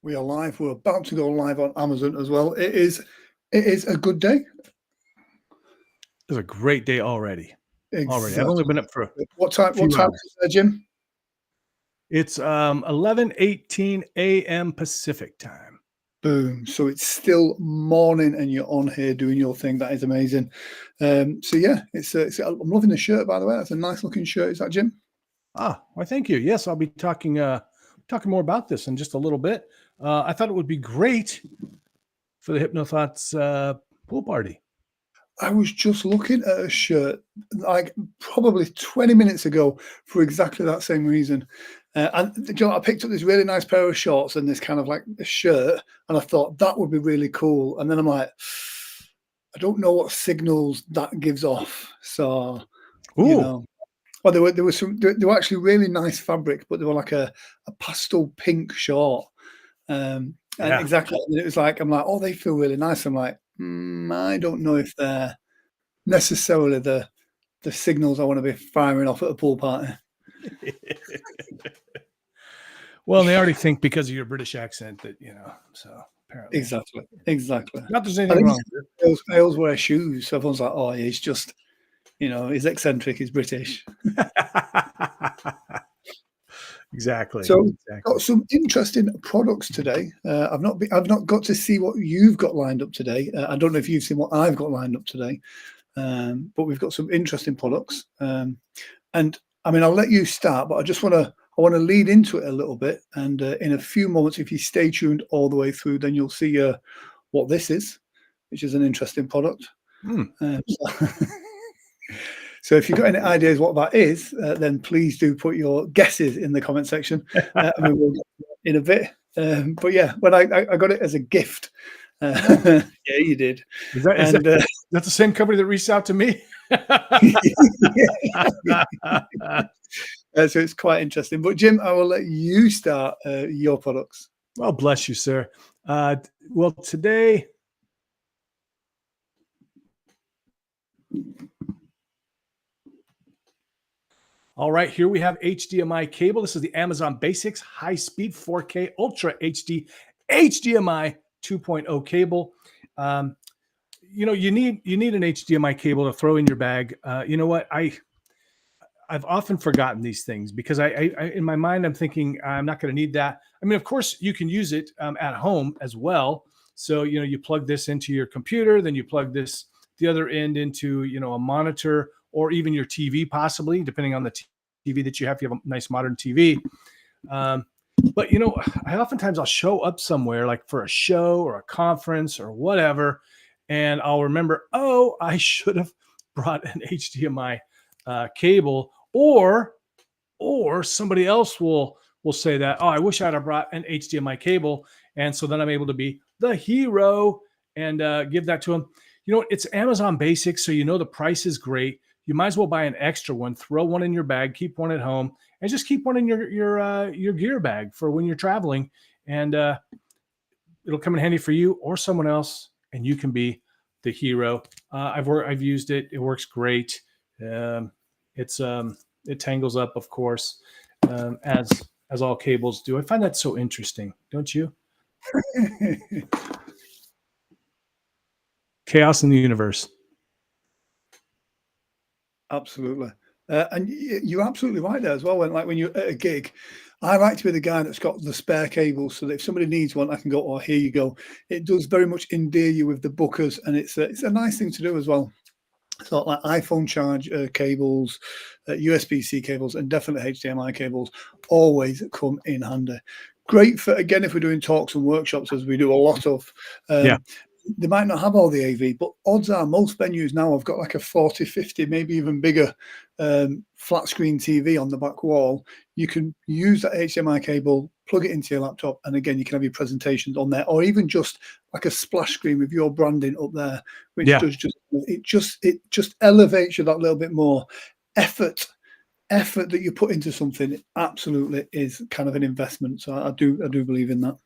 We are live. We're about to go live on Amazon as well. It is a good day. It's a great day already. I've only been up for a What time few is hours. it there, Jim? It's 11:18 a.m. Pacific time. Boom. So it's still morning and you're on here doing your thing. That is amazing. So yeah, I'm loving the shirt, by the way. That's a nice looking shirt. Is that Jim? Well, thank you. Yes, I'll be talking more about this in just a little bit. I thought it would be great for the HypnoThoughts pool party. I was just looking at a shirt like probably 20 minutes ago for exactly that same reason. And you know, I picked up this really nice pair of shorts and this kind of like a shirt, and I thought that would be really cool. And then I'm like, I don't know what signals that gives off. So, you know, well, there were actually really nice fabric, but they were like a pastel pink short. And exactly, it was like, I'm like, oh, they feel really nice. I'm like, I don't know if they're necessarily the signals I want to be firing off at a pool party. Well, they already think because of your British accent that, so apparently. Exactly. Not there's anything wrong with it. I always wear shoes. So everyone's like, oh, he's just, he's eccentric, he's British. Exactly. So got some interesting products today. I've not got to see what you've got lined up today. I don't know if you've seen what I've got lined up today, but we've got some interesting products. And I mean, I'll let you start, but I want to lead into it a little bit. And in a few moments, if you stay tuned all the way through, then you'll see what this is, which is an interesting product. So if you've got any ideas what that is, then please do put your guesses in the comment section. And we will get in a bit. But yeah, when I got it as a gift. Yeah, you did. Is that the same company that reached out to me? So it's quite interesting. But Jim, I will let you start your products. Well, bless you, sir. Well, today... All right, here we have HDMI cable. This is the Amazon Basics high-speed 4K Ultra HD HDMI 2.0 cable. You need an HDMI cable to throw in your bag. You know what? I've often forgotten these things because I in my mind I'm thinking I'm not going to need that. I mean, of course you can use it at home as well. So you plug this into your computer, then you plug the other end into a monitor or even your TV, possibly depending on the TV that you have. If you have a nice modern TV. But I'll show up somewhere like for a show or a conference or whatever, and I'll remember, oh, I should have brought an HDMI cable, or somebody else will say that, oh, I wish I'd have brought an HDMI cable, and so then I'm able to be the hero and give that to them. It's Amazon Basics, so the price is great. You might as well buy an extra one, throw one in your bag, keep one at home, and just keep one in your gear bag for when you're traveling, and it'll come in handy for you or someone else, and you can be the hero. I've used it; it works great. It tangles up, of course, as all cables do. I find that so interesting, don't you? Chaos in the universe. Absolutely. And you're absolutely right there as well. When you're at a gig, I like to be the guy that's got the spare cables so that if somebody needs one, I can go, oh, here you go. It does very much endear you with the bookers, and it's a nice thing to do as well. So like iPhone charge cables, USB-C cables, and definitely HDMI cables always come in handy. Great for, again, if we're doing talks and workshops, as we do a lot of. They might not have all the AV, but odds are most venues now have got like a 40, 50, maybe even bigger flat screen TV on the back wall. You can use that HDMI cable, plug it into your laptop, and again, you can have your presentations on there, or even just like a splash screen with your branding up there, which does it just elevates you that little bit more. Effort that you put into something, it absolutely is kind of an investment. So I do believe in that.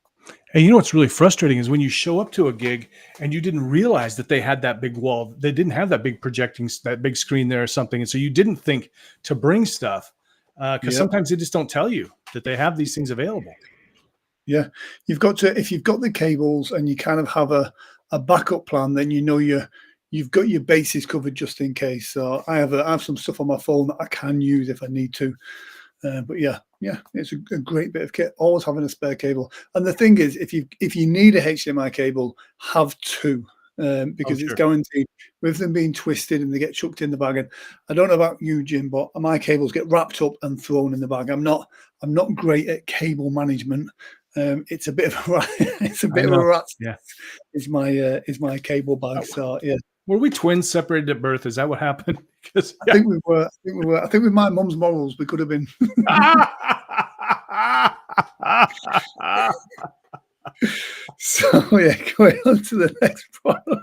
And what's really frustrating is when you show up to a gig and you didn't realize that they had that big wall, they didn't have that big that big screen there or something. And so you didn't think to bring stuff because sometimes they just don't tell you that they have these things available. Yeah, you've got to if you've got the cables and you kind of have a backup plan, then you know you've got your bases covered just in case. So I have some stuff on my phone that I can use if I need to. But yeah, yeah, it's a great bit of kit. Always having a spare cable. And the thing is, if you need a HDMI cable, have two. Oh, Because it's sure. guaranteed with them being twisted and they get chucked in the bag. And I don't know about you, Jim, but my cables get wrapped up and thrown in the bag. I'm not great at cable management. It's a bit of a it's a I bit of a know. rat. Yeah. Is my cable bag. So yeah, Were we twins separated at birth? Is that what happened? Because I think we were. I think we were. I think with my mum's morals, we could have been. So yeah, going on to the next product.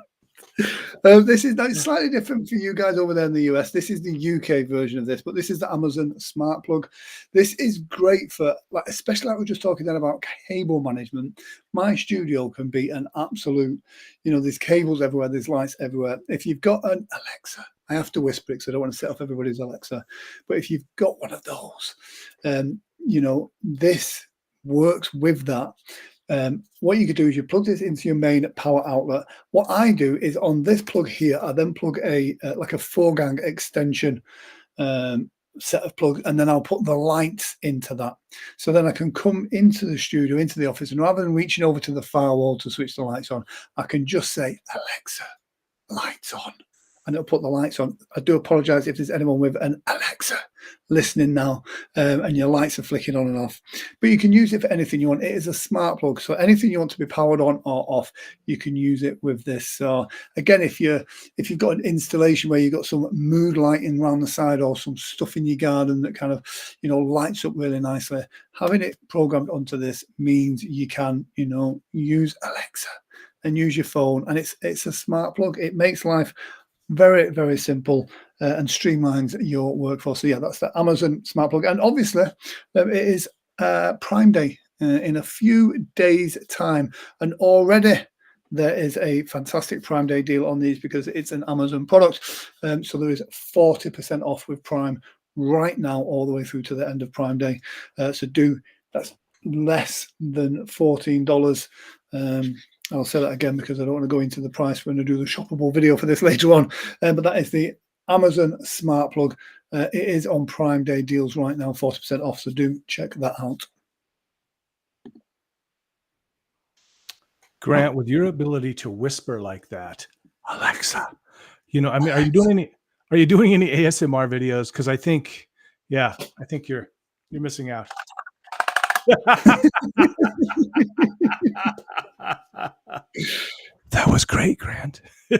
This is now it's slightly different for you guys over there in the US. This is the UK version of this, but this is the Amazon Smart Plug. This is great for like, especially like we were just talking then about cable management. My studio can be an absolute, there's cables everywhere, there's lights everywhere. If you've got an Alexa, I have to whisper it because I don't want to set off everybody's Alexa, but if you've got one of those, this works with that. What you could do is you plug this into your main power outlet. What I do is on this plug here, I then plug a like a 4-gang extension set of plugs, and then I'll put the lights into that. So then I can come into the studio, into the office, and rather than reaching over to the firewall to switch the lights on, I can just say, Alexa, lights on. And it'll put the lights on. I do apologize if there's anyone with an Alexa listening now and your lights are flicking on and off. But you can use it for anything you want. It is a smart plug. So anything you want to be powered on or off, you can use it with this. So again, if you've got an installation where you've got some mood lighting around the side or some stuff in your garden that kind of, lights up really nicely, having it programmed onto this means you can, use Alexa and use your phone. And it's a smart plug. It makes life very, very simple and streamlines your workforce. So yeah, that's the Amazon Smart Plug. And obviously it is Prime Day in a few days' time. And already there is a fantastic Prime Day deal on these because it's an Amazon product. So there is 40% off with Prime right now, all the way through to the end of Prime Day. That's less than $14. I'll say that again because I don't want to go into the price when I do the shoppable video for this later on. But that is the Amazon Smart Plug. It is on Prime Day deals right now, 40% off. So do check that out. Grant, with your ability to whisper like that, Alexa, are you doing any ASMR videos? Because I think you're missing out. That was great, Grant. I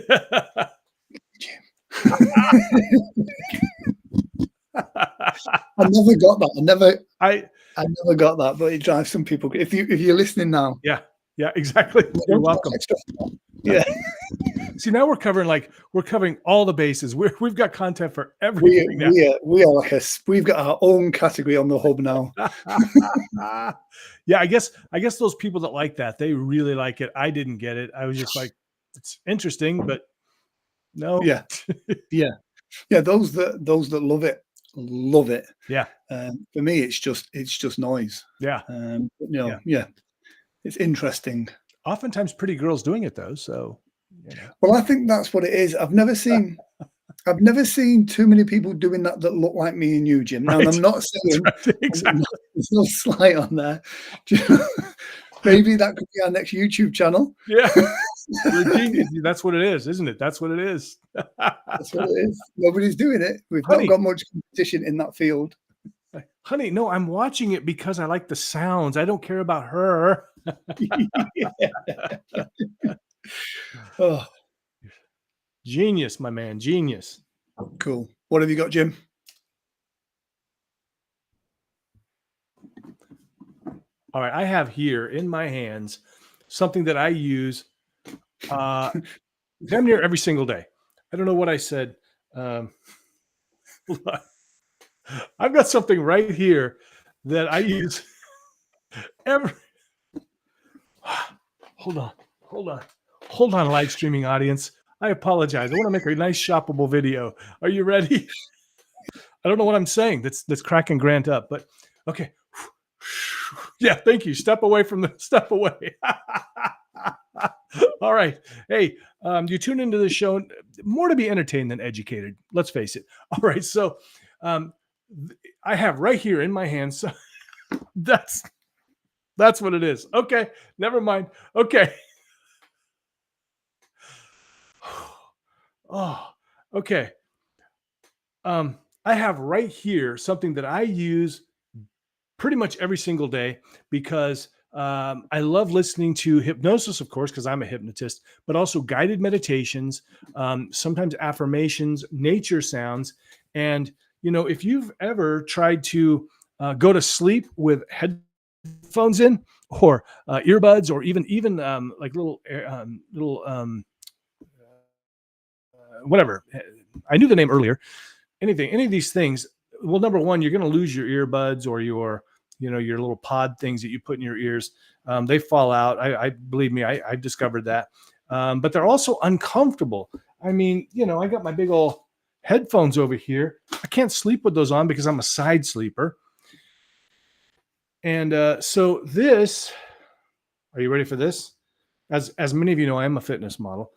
never got that. I never got that, but it drives some people. If you're listening now, yeah, exactly. You're welcome. Yeah. See, now we're covering all the bases. We've got content for everything. We are we've got our own category on the hub now. Yeah, I guess those people that like that, they really like it. I didn't get it. I was just like, it's interesting, but no. Yeah. Those that love it. Yeah. For me, it's just noise. Yeah. Yeah. It's interesting. Oftentimes pretty girls doing it though. So well, I think that's what it is. I've never seen too many people doing that look like me and you, Jim. Now, right. I'm not saying exactly. There's no slight on there. Maybe that could be our next YouTube channel. Yeah. That's what it is, isn't it? That's what it is. That's what it is. Nobody's doing it. We've not got much competition in that field. Honey, no, I'm watching it because I like the sounds. I don't care about her. Oh. Genius, my man. Genius. Cool. What have you got, Jim? All right. I have here in my hands something that I use damn near every single day. I don't know what I said. I've got something right here that I use every. Hold on, live streaming audience. I apologize. I want to make a nice shoppable video. Are you ready? I don't know what I'm saying. That's cracking Grant up, but okay. Yeah, thank you. Step away from the step away. All right. Hey, you tune into the show more to be entertained than educated. Let's face it. All right. So um, I have right here in my hands. So that's what it is. Okay. Never mind. Okay. Oh, okay. I have right here something that I use pretty much every single day because I love listening to hypnosis, of course, because I'm a hypnotist, but also guided meditations, sometimes affirmations, nature sounds. And, if you've ever tried to go to sleep with headphones in or earbuds or even like whatever, I knew the name earlier, any of these things, well, number one, you're going to lose your earbuds or your little pod things that you put in your ears. They fall out. I believe me, I discovered that. But they're also uncomfortable. I mean, I got my big old headphones over here. I can't sleep with those on because I'm a side sleeper. And so this, are you ready for this? As many of you know, I am a fitness model.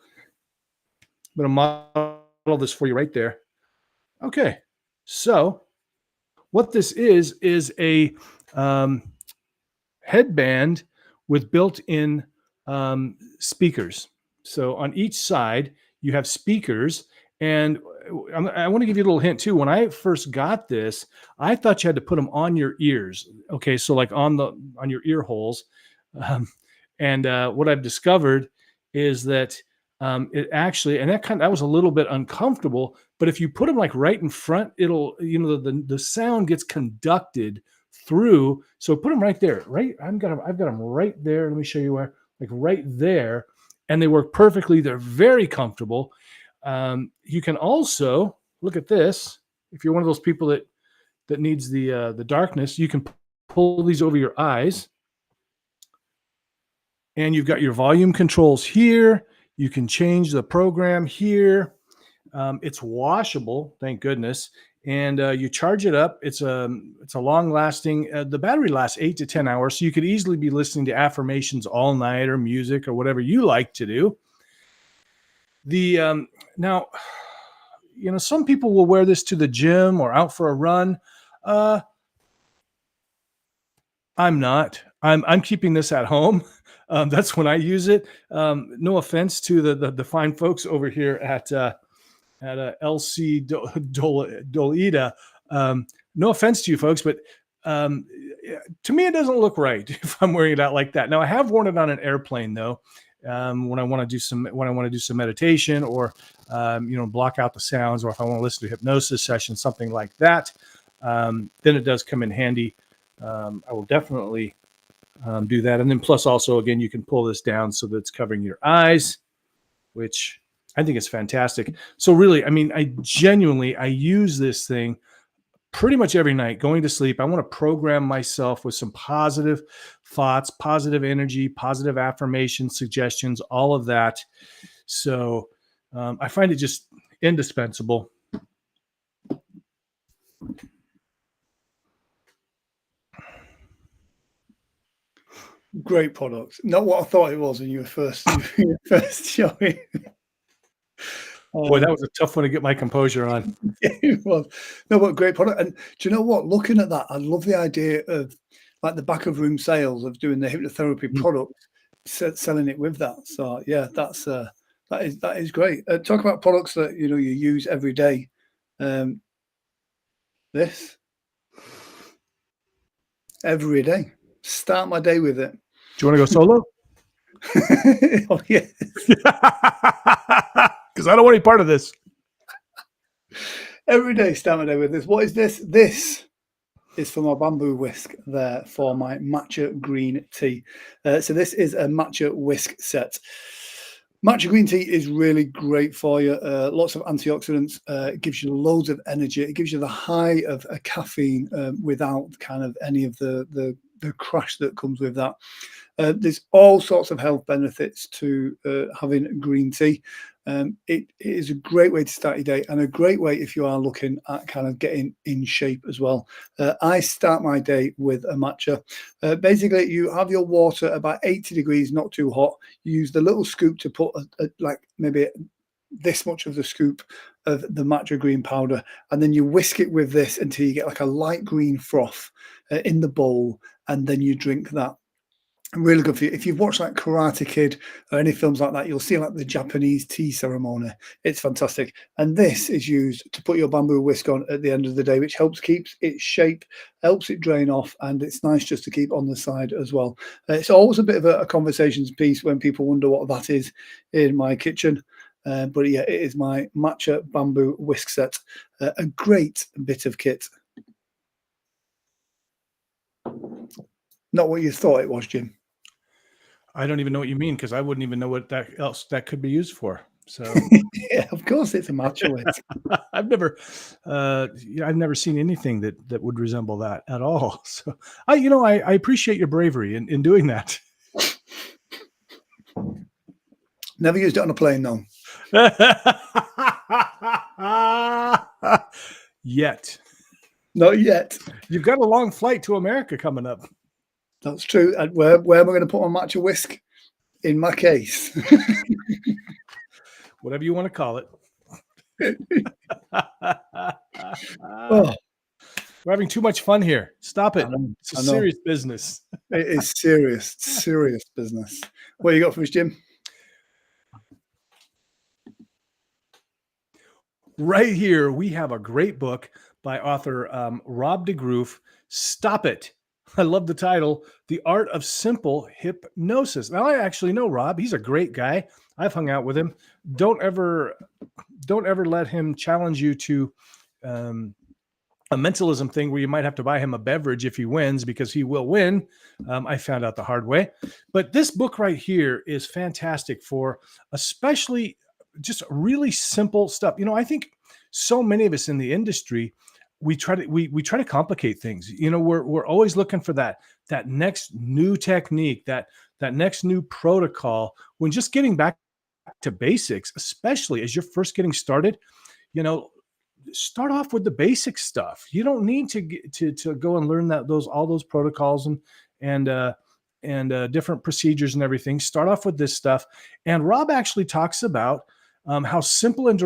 I'm going to model this for you right there. Okay. So what this is a headband with built-in speakers. So on each side, you have speakers. And I want to give you a little hint too. When I first got this, I thought you had to put them on your ears. Okay, so like on your ear holes. And what I've discovered is that it actually, and that was a little bit uncomfortable. But if you put them like right in front, it'll, the sound gets conducted through. So put them right there, right? I've got them right there. Let me show you where, like right there, and they work perfectly. They're very comfortable. You can also look at this. If you're one of those people that needs the darkness, you can pull these over your eyes, and you've got your volume controls here. You can change the program here. It's washable, thank goodness. And you charge it up. It's a long lasting. The battery lasts 8 to 10 hours, so you could easily be listening to affirmations all night or music or whatever you like to do. Now, some people will wear this to the gym or out for a run. I'm not. I'm keeping this at home. That's when I use it. No offense to the fine folks over here at LC Dolida. No offense to you folks, but to me, it doesn't look right if I'm wearing it out like that. Now, I have worn it on an airplane though, when I want to do some meditation or block out the sounds, or if I want to listen to a hypnosis session, something like that. Then it does come in handy. I will definitely do that. And then plus also, again, you can pull this down so that it's covering your eyes, which I think is fantastic. So really, I mean, I use this thing pretty much every night going to sleep. I want to program myself with some positive thoughts, positive energy, positive affirmations, suggestions, all of that. So I find it just indispensable. Great product. Not what I thought it was when you were first showing. Boy, that was a tough one to get my composure on. It was. No, but great product. And do you know what? Looking at that, I love the idea of like the back of room sales of doing the hypnotherapy product, selling it with that. So yeah, that is great. Talk about products that you use every day. This every day. Start my day with it. Do you want to go solo? Oh yeah. Because I don't want any part of this. Every day, start my day with this. What is this? This is for my bamboo whisk there for my matcha green tea. So this is a matcha whisk set. Matcha green tea is really great for you. Lots of antioxidants. It gives you loads of energy. It gives you the high of a caffeine without kind of any of the crash that comes with that. There's all sorts of health benefits to having green tea. It is a great way to start your day, and a great way if you are looking at kind of getting in shape as well. I start my day with a matcha. Basically, you have your water about 80 degrees, not too hot. You use the little scoop to put like maybe this much of the scoop of the matcha green powder, and then you whisk it with this until you get like a light green froth in the bowl, and then you drink that. Really good for you. If you've watched like Karate Kid or any films like that, you'll see like the Japanese tea ceremony. It's fantastic. And this is used to put your bamboo whisk on at the end of the day, which helps keep its shape, helps it drain off, and it's nice just to keep on the side as well. It's always a bit of a conversations piece when people wonder what that is in my kitchen. But yeah, it is my matcha bamboo whisk set. A great bit of kit. Not what you thought it was, Jim. I don't even know what you mean because I wouldn't even know what that else that could be used for. So Yeah, of course it's a matcha whisk. I've never seen anything that would resemble that at all. So I appreciate your bravery in doing that. Never used it on a plane, though. Yet. Not yet. You've got a long flight to America coming up. That's true. And where am I going to put my matcha whisk? In my case. Whatever you want to call it. Oh, We're having too much fun here. Stop it. I know, It's a I know. serious business. It is serious, serious business. What you got for us, Jim? Right here, we have a great book by author Rob DeGroof. Stop It. I love the title, The Art of Simple Hypnosis. Now, I actually know Rob. He's a great guy. I've hung out with him. Don't ever let him challenge you to a mentalism thing where you might have to buy him a beverage if he wins, because he will win. I found out the hard way. But this book right here is fantastic for especially just really simple stuff. I think so many of us in the industry, we try to complicate things. We're always looking for that next new technique, that next new protocol, when just getting back to basics, especially as you're first getting started, start off with the basic stuff. You don't need to go and learn all those protocols and different procedures and everything. Start off with this stuff. And Rob actually talks about how simple and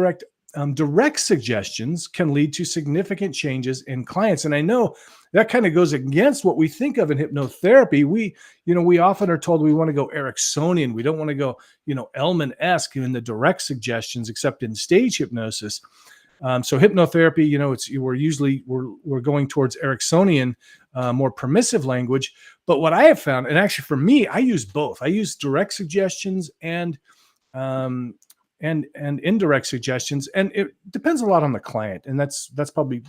direct suggestions can lead to significant changes in clients. And I know that kind of goes against what we think of in hypnotherapy. We often are told we want to go Ericksonian. We don't want to go, Elman-esque in the direct suggestions, except in stage hypnosis. So hypnotherapy, we're going towards Ericksonian, more permissive language. But what I have found, and actually for me, I use both. I use direct suggestions and indirect suggestions, and it depends a lot on the client. And that's probably,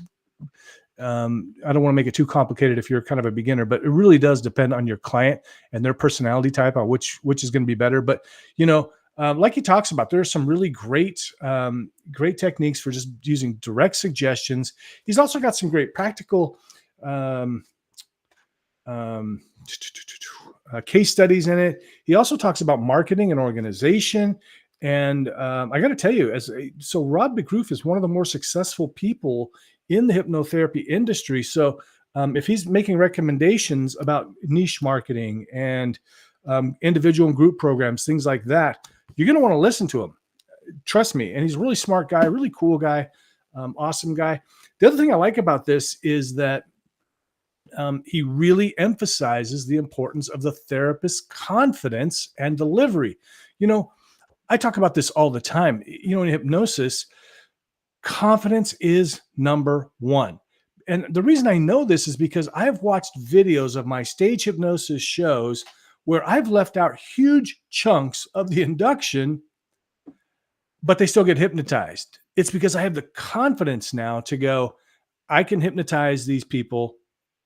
I don't want to make it too complicated if you're kind of a beginner, but it really does depend on your client and their personality type on which is going to be better. But, like he talks about, there are some really great techniques for just using direct suggestions. He's also got some great practical case studies in it. He also talks about marketing and organization. And I got to tell you, so Rob DeGroof is one of the more successful people in the hypnotherapy industry. So if he's making recommendations about niche marketing and individual and group programs, things like that, you're going to want to listen to him. Trust me. And he's a really smart guy, really cool guy, awesome guy. The other thing I like about this is that he really emphasizes the importance of the therapist's confidence and delivery. I talk about this all the time. In hypnosis, confidence is number one. And the reason I know this is because I've watched videos of my stage hypnosis shows where I've left out huge chunks of the induction, but they still get hypnotized. It's because I have the confidence now to go, I can hypnotize these people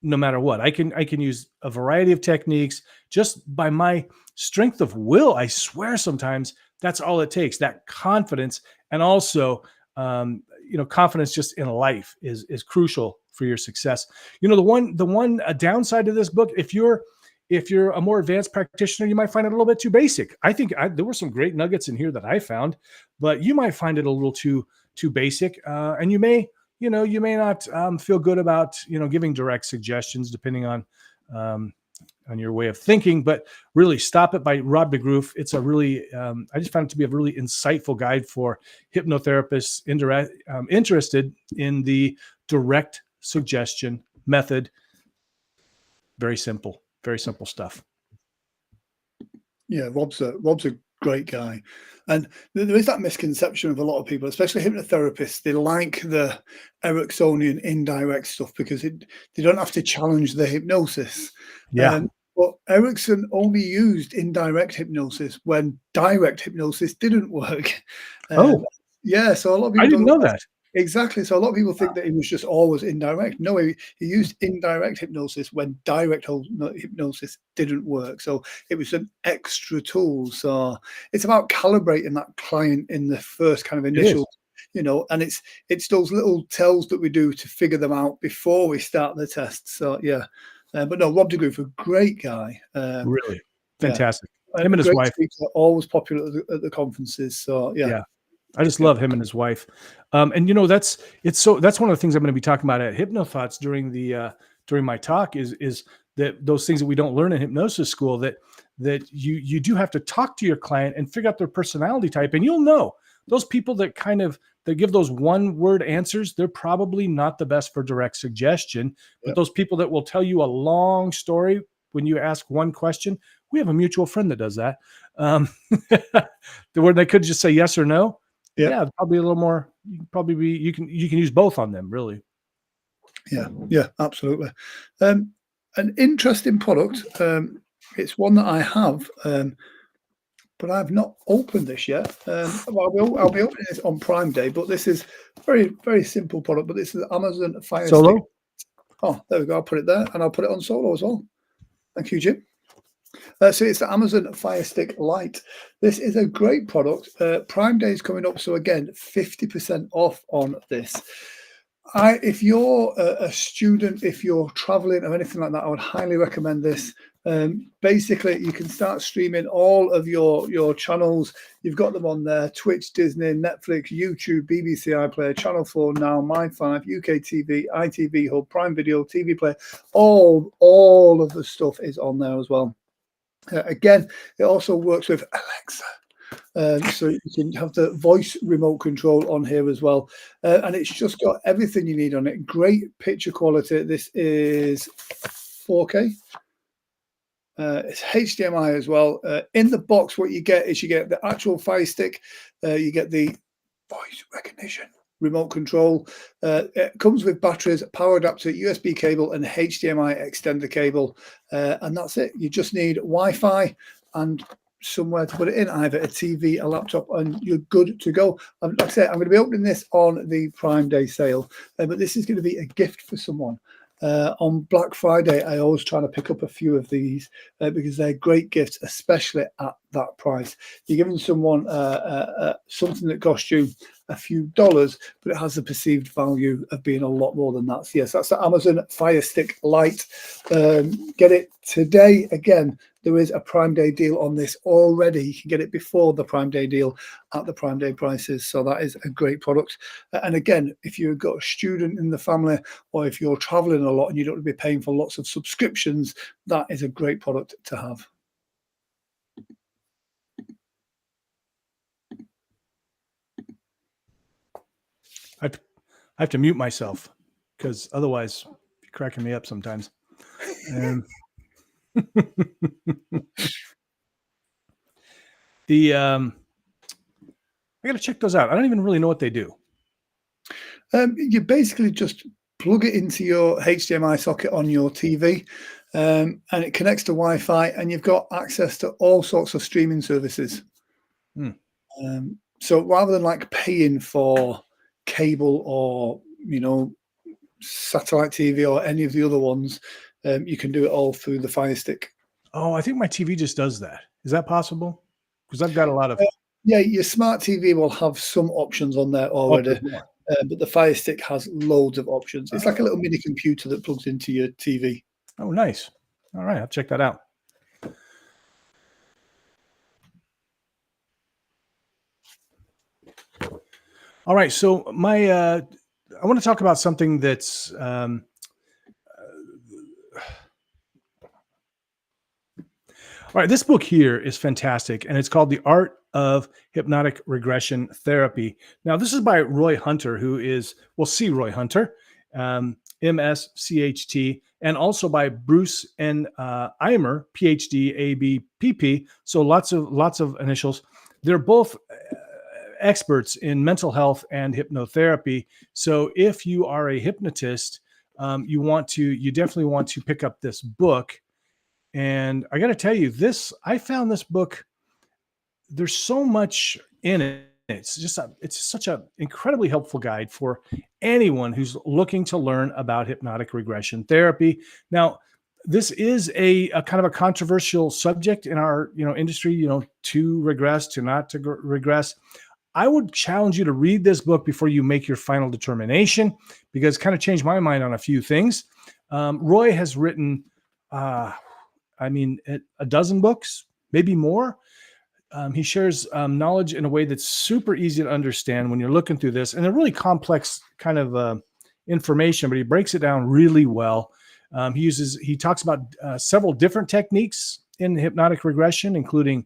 no matter what. I can use a variety of techniques just by my strength of will. I swear sometimes that's all it takes, that confidence. And also, confidence just in life is crucial for your success. The one downside to this book, if you're if you're a more advanced practitioner, you might find it a little bit too basic. I think there were some great nuggets in here that I found, but you might find it a little too basic, and you may not feel good about giving direct suggestions depending on your way of thinking. But really, Stop It by Rob DeGroof. It's a really, I just found it to be a really insightful guide for hypnotherapists interested in the direct suggestion method. Very simple stuff. Yeah, Rob's a great guy. And there is that misconception of a lot of people, especially hypnotherapists. They like the Ericksonian indirect stuff because they don't have to challenge the hypnosis. Yeah. But Erickson only used indirect hypnosis when direct hypnosis didn't work. Yeah. So a lot of people I didn't know that. Exactly. So a lot of people think that he was just always indirect. No, he used indirect hypnosis when direct hypnosis didn't work. So it was an extra tool. So it's about calibrating that client in the first kind of initial, and it's those little tells that we do to figure them out before we start the test. So yeah, but no, Rob DeGroof, a great guy. Really fantastic. Yeah. Him and his wife speaker, always popular at the conferences. So yeah. I just love him and his wife. And that's one of the things I'm going to be talking about at HypnoThoughts during my talk is that those things that we don't learn in hypnosis school, that you do have to talk to your client and figure out their personality type. And you'll know those people that give those one word answers, they're probably not the best for direct suggestion. But those people that will tell you a long story when you ask one question, we have a mutual friend that does that. Where they could just say yes or no. Yeah, probably a little more. You can use both on them, really. Yeah, absolutely. An interesting product. It's one that I have, but I've not opened this yet. I'll be opening this on Prime Day. But this is very, very simple product. But this is Amazon Fire Solo. Stick. Oh, there we go. I'll put it there, and I'll put it on Solo as well. Thank you, Jim. So it's the Amazon Fire Stick Lite. This is a great product. Prime Day is coming up, so again, 50% off on this. If you're a student, if you're traveling or anything like that, I would highly recommend this. Basically, you can start streaming all of your channels. You've got them on there: Twitch, Disney, Netflix, YouTube, BBC iPlayer, Channel 4 Now, My5, UK TV, ITV Hub, Prime Video, TV Player. All of the stuff is on there as well. Again, it also works with Alexa, so you can have the voice remote control on here as well, and it's just got everything you need on it. Great picture quality. This is 4K. It's HDMI as well. In the box, what you get is the actual Fire Stick. You get the voice recognition remote control. It comes with batteries, power adapter, USB cable, and HDMI extender cable, and that's it. You just need Wi-Fi and somewhere to put it in, either a TV, a laptop, and you're good to go. Like I said, I'm going to be opening this on the Prime Day sale, but this is going to be a gift for someone. On Black Friday, I always try to pick up a few of these because they're great gifts, especially at that price. You're giving someone something that costs you a few dollars, but it has the perceived value of being a lot more than that. So yes, that's the Amazon Fire Stick Lite. Get it today. Again, there is a Prime Day deal on this already. You can get it before the Prime Day deal at the Prime Day prices. So that is a great product. And again, if you've got a student in the family, or if you're traveling a lot and you don't want to be paying for lots of subscriptions, that is a great product to have. I have to mute myself because otherwise you're cracking me up sometimes. I got to check those out. I don't even really know what they do. You basically just plug it into your HDMI socket on your TV, and it connects to Wi-Fi, and you've got access to all sorts of streaming services. So rather than like paying for cable or satellite TV or any of the other ones, you can do it all through the Fire Stick. Oh, I think my TV just does that. Is that possible? Because I've got a lot of yeah, your smart TV will have some options on there already, but the Fire Stick has loads of options. It's like a little mini computer that plugs into your TV. Oh, nice. All right, I'll check that out. All right. So I want to talk about something that's all right. This book here is fantastic, and it's called The Art of Hypnotic Regression Therapy. Now, this is by Roy Hunter, who is, well, C. Roy Hunter, MSCHT, and also by Bruce N. Eimer, PhD, ABPP. So lots of initials. They're both experts in mental health and hypnotherapy. So if you are a hypnotist, you definitely want to pick up this book. And I got to tell you, I found this book. There's so much in it. It's such an incredibly helpful guide for anyone who's looking to learn about hypnotic regression therapy. Now, this is a kind of a controversial subject in our industry. To regress, to not to regress. I would challenge you to read this book before you make your final determination, because it kind of changed my mind on a few things. Roy has written, a dozen books, maybe more. He shares knowledge in a way that's super easy to understand when you're looking through this, and a really complex kind of information, but he breaks it down really well. He talks about several different techniques in hypnotic regression, including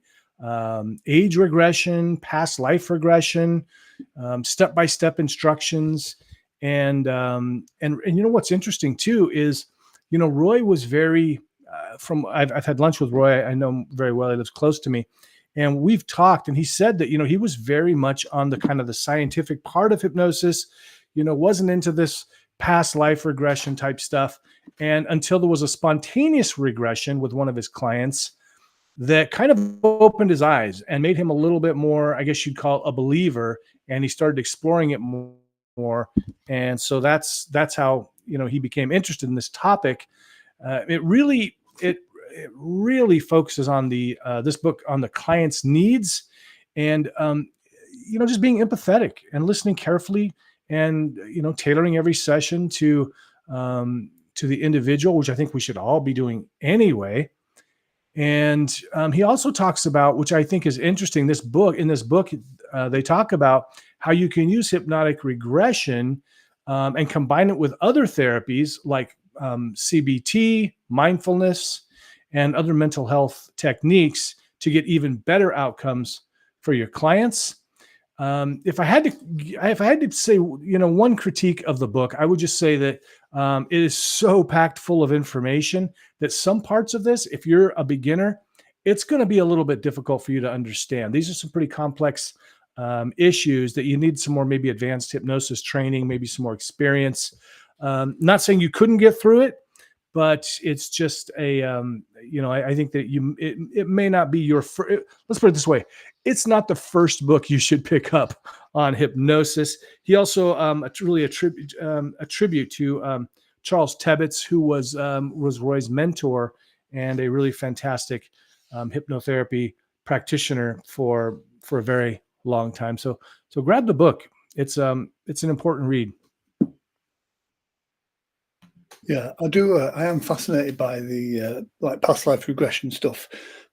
age regression, past life regression, step-by-step instructions. And what's interesting too is, Roy was very, I've had lunch with Roy. I know him very well. He lives close to me, and we've talked, and he said that, he was very much on the kind of the scientific part of hypnosis, wasn't into this past life regression type stuff. And until there was a spontaneous regression with one of his clients that kind of opened his eyes and made him a little bit more, I guess you'd call it, a believer. And he started exploring it more. And so that's how, he became interested in this topic. It really focuses on this book on the client's needs, and just being empathetic and listening carefully, and tailoring every session to the individual, which I think we should all be doing anyway. And he also talks about, which I think is interesting, in this book, they talk about how you can use hypnotic regression and combine it with other therapies like CBT, mindfulness, and other mental health techniques to get even better outcomes for your clients. If I had to say, one critique of the book, I would just say that it is so packed full of information that some parts of this, if you're a beginner, it's going to be a little bit difficult for you to understand. These are some pretty complex issues that you need some more maybe advanced hypnosis training, maybe some more experience. Not saying you couldn't get through it, but it's just I think that it may not be your first. Let's put it this way. It's not the first book you should pick up on hypnosis. He also a tribute to Charles Tebbetts, who was Roy's mentor and a really fantastic hypnotherapy practitioner for a very long time. So grab the book. It's an important read. Yeah, I do. I am fascinated by the past life regression stuff.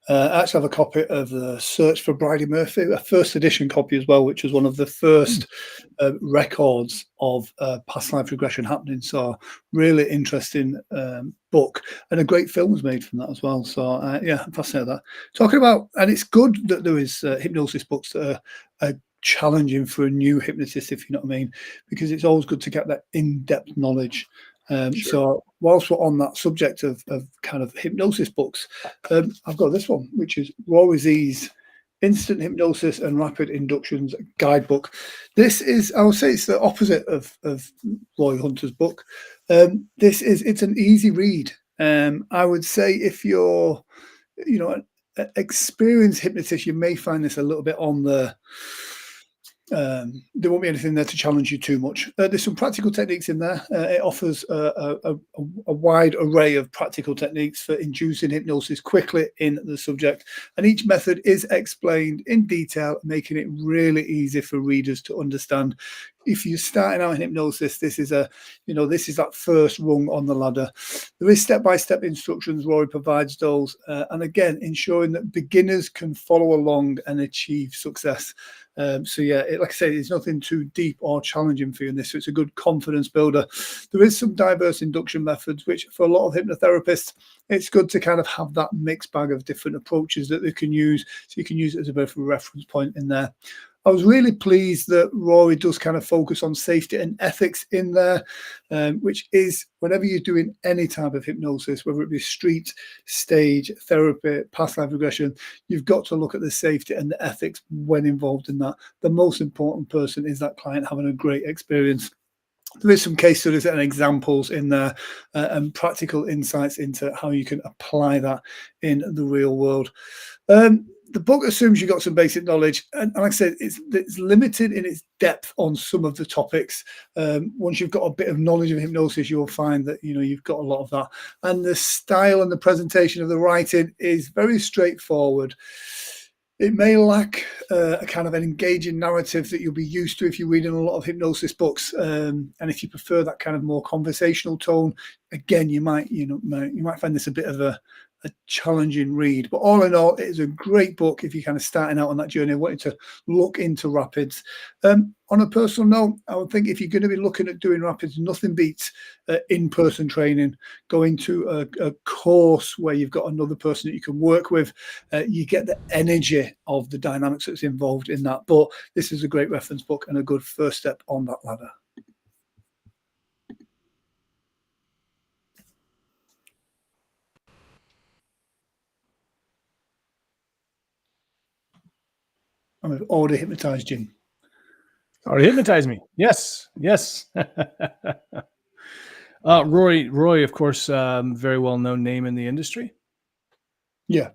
I actually have a copy of the Search for Bridie Murphy, a first edition copy as well, which was one of the first records of past life regression happening. So really interesting book, and a great film was made from that as well. So I'm fascinated with that. Talking about, and it's good that there is hypnosis books that are challenging for a new hypnotist, if you know what I mean, because it's always good to get that in-depth knowledge. Sure. So whilst we're on that subject of kind of hypnosis books, I've got this one, which is Rory Z's Instant Hypnosis and Rapid Inductions Guidebook. This is, I would say, it's the opposite of Roy Hunter's book. It's an easy read. I would say if you're, an experienced hypnotist, you may find this a little bit on the there won't be anything there to challenge you too much. There's some practical techniques in there. It offers a wide array of practical techniques for inducing hypnosis quickly in the subject, and each method is explained in detail, making it really easy for readers to understand. If you're starting out in hypnosis, this is that first rung on the ladder. There is step-by-step instructions. Rory provides those, and again, ensuring that beginners can follow along and achieve success. So yeah, like I say, it's nothing too deep or challenging for you in this. So it's a good confidence builder. There is some diverse induction methods, which for a lot of hypnotherapists, it's good to kind of have that mixed bag of different approaches that they can use. So you can use it as a bit of a reference point in there. I was really pleased that Rory does kind of focus on safety and ethics in there, which is whenever you're doing any type of hypnosis, whether it be street, stage, therapy, past life regression, you've got to look at the safety and the ethics when involved in that. The most important person is that client having a great experience. There is some case studies and examples in there and practical insights into how you can apply that in the real world. The book assumes you got some basic knowledge, and like I said, it's limited in its depth on some of the topics. Once you've got a bit of knowledge of hypnosis, you'll find that you've got a lot of that. And the style and the presentation of the writing is very straightforward. It may lack a kind of an engaging narrative that you'll be used to if you're reading a lot of hypnosis books, and if you prefer that kind of more conversational tone, again, you might find this a bit of a challenging read. But all in all, it is a great book if you're kind of starting out on that journey, wanting to look into rapids. On a personal note, I would think if you're going to be looking at doing rapids, nothing beats in-person training. Going to a course where you've got another person that you can work with. You get the energy of the dynamics that's involved in that. But this is a great reference book and a good first step on that ladder. I've already hypnotized Jim. Already hypnotized me. Yes. Roy, of course, very well-known name in the industry. Yeah.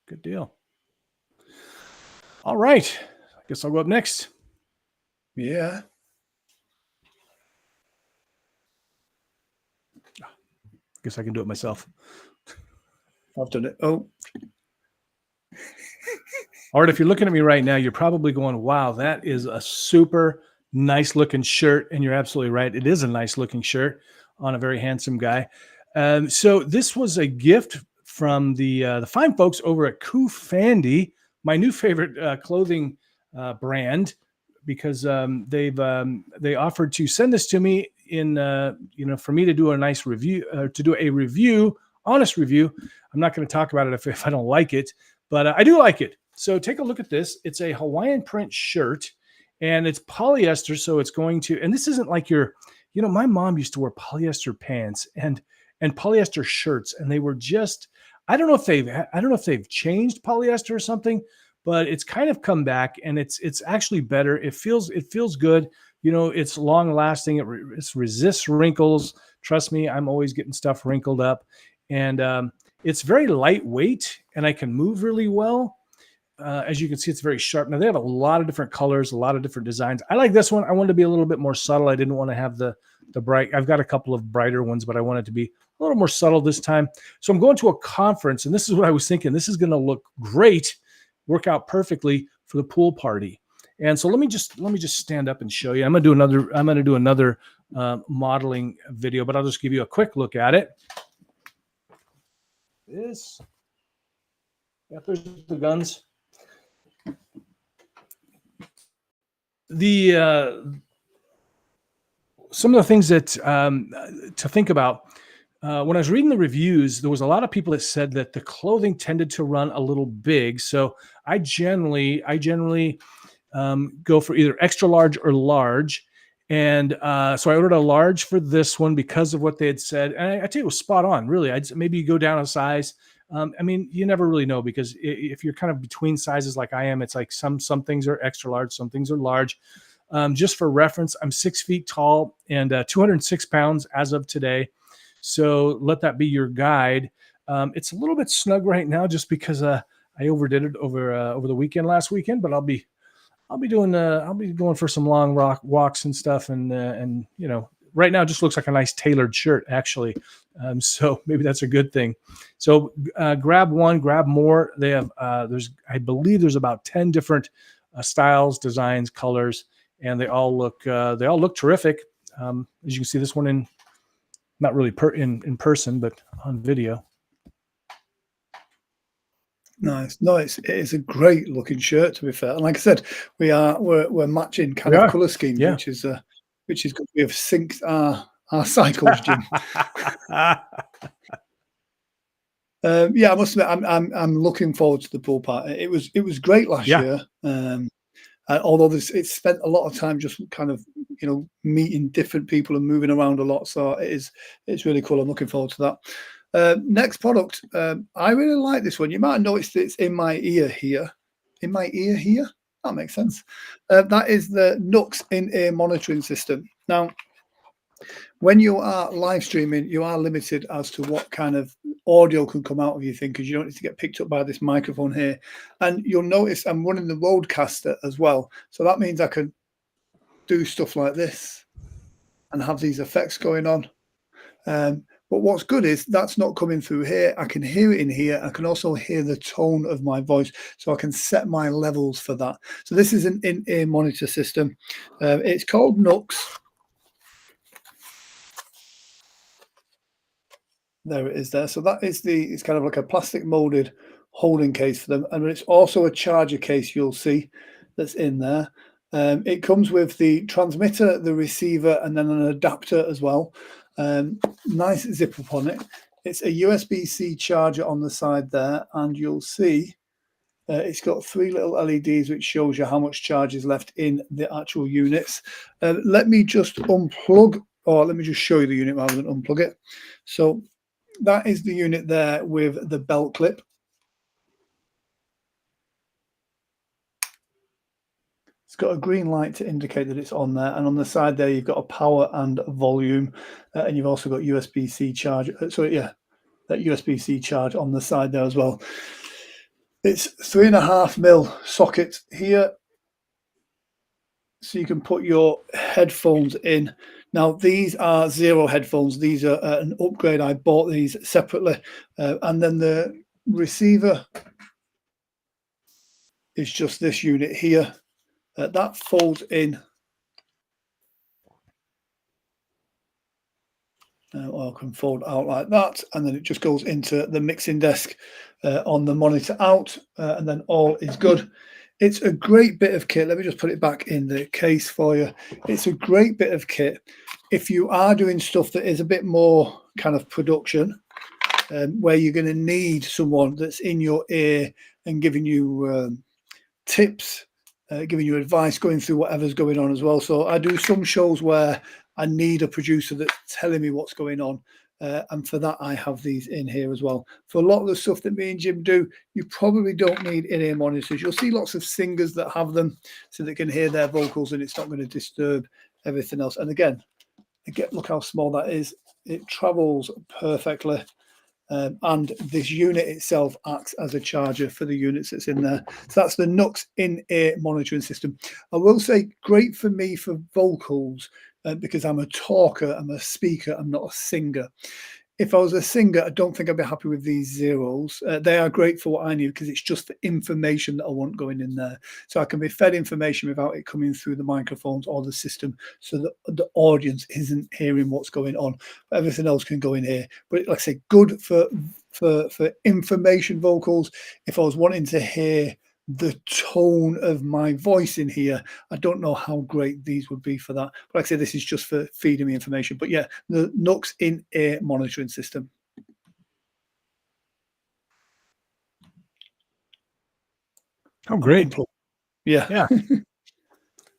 Good deal. All right. I guess I'll go up next. Yeah. I guess I can do it myself. I've done it. Oh. All right, if you're looking at me right now, you're probably going, wow, that is a super nice looking shirt. And you're absolutely right. It is a nice looking shirt on a very handsome guy. So this was a gift from the fine folks over at Kufandi, my new favorite clothing brand, because they offered to send this to me for me to do a nice review, to do a review, honest review. I'm not going to talk about it if I don't like it, but I do like it. So take a look at this. It's a Hawaiian print shirt and it's polyester. So it's going to, and this isn't like my mom used to wear polyester pants and polyester shirts. And they were just, I don't know if they've changed polyester or something, but it's kind of come back and it's actually better. It feels good. It's long lasting. It resists wrinkles. Trust me, I'm always getting stuff wrinkled up, and it's very lightweight and I can move really well. As you can see, it's very sharp. Now they have a lot of different colors, a lot of different designs. I like this one. I wanted to be a little bit more subtle. I didn't want to have the bright. I've got a couple of brighter ones, but I wanted to be a little more subtle this time. So I'm going to a conference, and this is what I was thinking. This is going to look great, work out perfectly for the pool party. And so let me just stand up and show you. I'm going to do another modeling video, but I'll just give you a quick look at it. There's the guns. Some of the things that to think about when I was reading the reviews, there was a lot of people that said that the clothing tended to run a little big. So I generally go for either extra large or large. And so I ordered a large for this one because of what they had said. And I tell you, it was spot on, really. Maybe you go down a size. You never really know, because if you're kind of between sizes like I am, it's like some things are extra large, some things are large. Just for reference, I'm 6 feet tall and 206 pounds as of today. So let that be your guide. It's a little bit snug right now just because I overdid it over the last weekend, but I'll be going for some long walks and stuff. And right now it just looks like a nice tailored shirt, actually. So maybe that's a good thing. So grab one, grab more. They have, I believe there's about 10 different styles, designs, colors, and they all look terrific. As you can see, this one in person, but on video. Nice. No, it is a great looking shirt, to be fair. And like I said, we're matching kind We of are. color schemes, Yeah. which is good. We have synced our cycles, Jim. Yeah, I must admit, I'm looking forward to the pool party. It was great last Yeah. year. Although it's spent a lot of time just kind of meeting different people and moving around a lot. So it's really cool. I'm looking forward to that. Next product, I really like this one. You might have noticed it's in my ear here. In my ear here, that makes sense. That is the Nux in-ear monitoring system. Now, when you are live streaming, you are limited as to what kind of audio can come out of your thing because you don't need to get picked up by this microphone here. And you'll notice I'm running the Rodecaster as well. So that means I can do stuff like this and have these effects going on. But what's good is that's not coming through here. I can hear it in here. I can also hear the tone of my voice. So I can set my levels for that. So this is an in-ear monitor system. It's called Nux. There it is there. So that is it's kind of like a plastic molded holding case for them. And it's also a charger case you'll see that's in there. It comes with the transmitter, the receiver, and then an adapter as well. Nice zip up on it. It's a USB-C charger on the side there. And you'll see it's got 3 little LEDs, which shows you how much charge is left in the actual units. Let me just unplug, or let me just show you the unit rather than unplug it. So that is the unit there with the belt clip. It's got a green light to indicate that it's on there. And on the side there, you've got a power and a volume. And you've also got USB-C charge. That USB-C charge on the side there as well. It's 3.5mm socket here. So you can put your headphones in. Now, these are Zero headphones. These are an upgrade. I bought these separately. And then the receiver is just this unit here. That folds in. Or can fold out like that. And then it just goes into the mixing desk on the monitor out. And then all is good. It's a great bit of kit. Let me just put it back in the case for you. It's a great bit of kit. If you are doing stuff that is a bit more kind of production, where you're going to need someone that's in your ear and giving you tips, giving you advice, going through whatever's going on as well. So I do some shows where I need a producer that's telling me what's going on. And for that, I have these in here as well. For a lot of the stuff that me and Jim do, you probably don't need in-ear monitors. You'll see lots of singers that have them so they can hear their vocals and it's not going to disturb everything else. And again, look how small that is. It travels perfectly. And this unit itself acts as a charger for the units that's in there. So that's the Nux in-ear monitoring system. I will say great for me for vocals because I'm a talker, I'm a speaker, I'm not a singer. If I was a singer, I don't think I'd be happy with these Zeros. They are great for what I need because it's just for information that I want going in there. So I can be fed information without it coming through the microphones or the system so that the audience isn't hearing what's going on. But everything else can go in here. But like I say, good for information vocals. If I was wanting to hear the tone of my voice in here, I don't know how great these would be for that. But like I say, this is just for feeding me information. But yeah, the Nux in-ear monitoring system. Oh, great. Yeah. Yeah.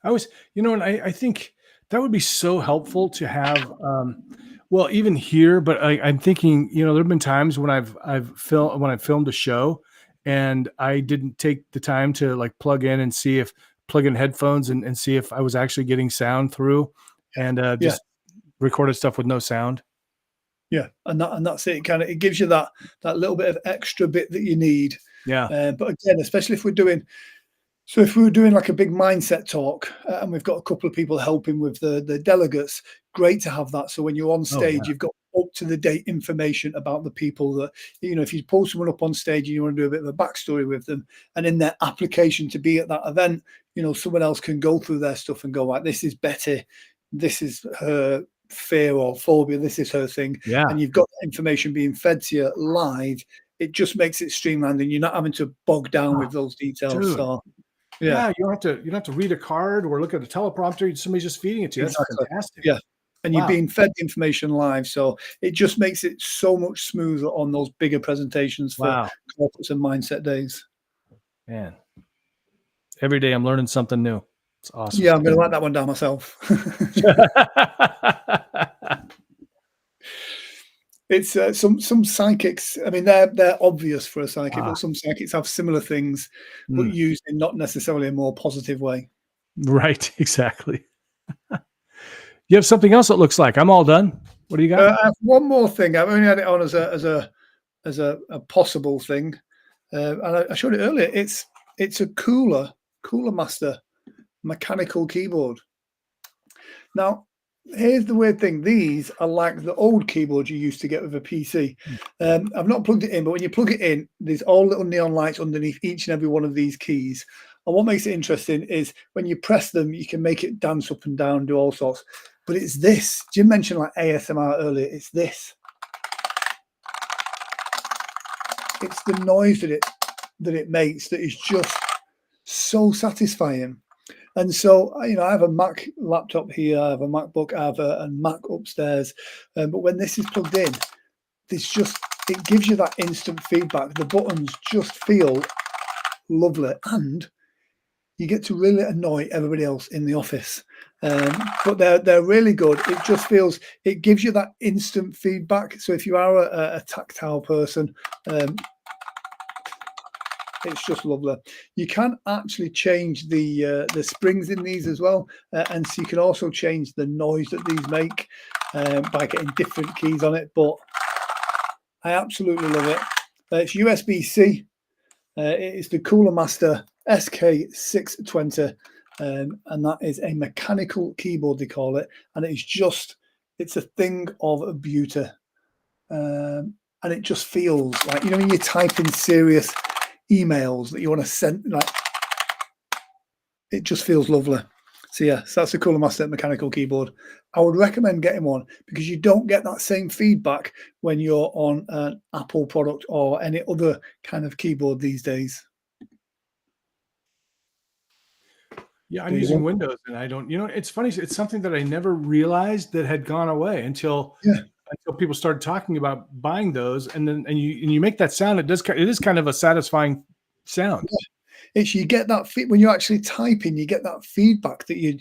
And I think that would be so helpful to have, well, even here, but I'm thinking, there have been times when I've filmed a show and I didn't take the time to like plug in headphones and see if I was actually getting sound through and just recorded stuff with no sound. Yeah. And that's it. It gives you that little bit of extra bit that you need. Yeah. But again, especially if we were doing like a big mindset talk and we've got a couple of people helping with the delegates, great to have that. So when you're on stage, you've got up to the date information about the people that, if you pull someone up on stage and you want to do a bit of a backstory with them and in their application to be at that event, someone else can go through their stuff and go, right, this is Betty, this is her fear or phobia, this is her thing. Yeah. And you've got information being fed to you live it just makes it streamlined, and you're not having to bog down with those details. Dude. So Yeah, you don't have to read a card or look at a teleprompter. Somebody's just feeding it to you. That's Exactly. fantastic. Yeah. And you're Wow. being fed the information live. So it just makes it so much smoother on those bigger presentations for Wow. corporates and mindset days. Man. Every day I'm learning something new. It's awesome. Yeah, I'm going to write that one down myself. It's some psychics. I mean, they're obvious for a psychic, but some psychics have similar things, but used in not necessarily a more positive way. Right, exactly. You have something else that looks like I'm all done. What do you got? I have one more thing. I've only had it on as a possible thing, and I showed it earlier. It's a Cooler Master mechanical keyboard. Now, here's the weird thing. These are like the old keyboards you used to get with a PC. I've not plugged it in, but when you plug it in, there's all little neon lights underneath each and every one of these keys. And what makes it interesting is when you press them, you can make it dance up and down, do all sorts. But it's this. Jim mentioned like ASMR earlier. It's this. It's the noise that it makes that is just so satisfying. And so, I have a Mac laptop here, I have a MacBook, I have a Mac upstairs. But when this is plugged in, it gives you that instant feedback. The buttons just feel lovely, and you get to really annoy everybody else in the office. But they're really good. It gives you that instant feedback. So if you are a tactile person, it's just lovely. You can actually change the springs in these as well, and so you can also change the noise that these make by getting different keys on it. But I absolutely love it. It's USB-C. It's the Cooler Master SK620, and that is a mechanical keyboard, they call it, and it's a thing of beauty, and it just feels like, when you're typing serious emails that you want to send, like, it just feels lovely. So that's the Cooler Master mechanical keyboard. I would recommend getting one because you don't get that same feedback when you're on an Apple product or any other kind of keyboard these days. Yeah, I'm using Windows, and I don't. It's funny. It's something that I never realized that had gone away until people started talking about buying those, and you make that sound. It is kind of a satisfying sound. Yeah. You get that when you're actually typing, you get that feedback that you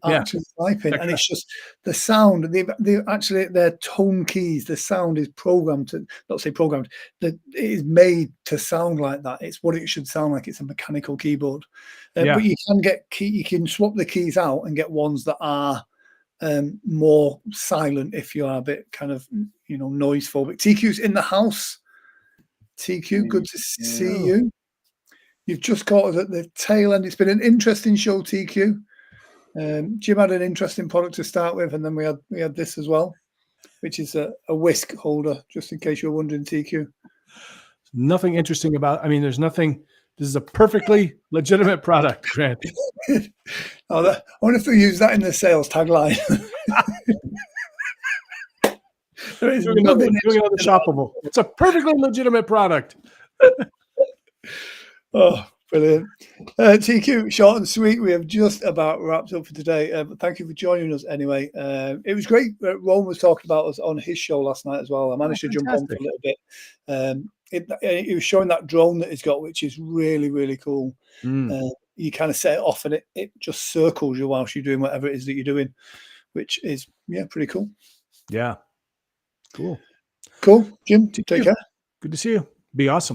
actually typing, and it's just the sound. Their tone keys. The sound is programmed to that it is made to sound like that. It's what it should sound like. It's a mechanical keyboard, but you can swap the keys out and get ones that are more silent if you are a bit kind of noise phobic. TQ's in the house. TQ, good to see you. You've just caught us at the tail end. It's been an interesting show, TQ. Jim had an interesting product to start with, and then we had this as well, which is a whisk holder, just in case you're wondering, TQ. Nothing interesting about. I mean, there's nothing. This is a perfectly legitimate product, Grant. I wonder if they use that in the sales tagline. There is doing another shoppable. It's a perfectly legitimate product. Oh, brilliant. TQ, short and sweet. We have just about wrapped up for today. Thank you for joining us anyway. It was great. Ron was talking about us on his show last night as well. I managed to jump on for a little bit. He was showing that drone that he's got, which is really, really cool. You kind of set it off and it just circles you whilst you're doing whatever it is that you're doing, which is, pretty cool. Yeah. Cool. Cool. Jim, take care. Good to see you. Be awesome.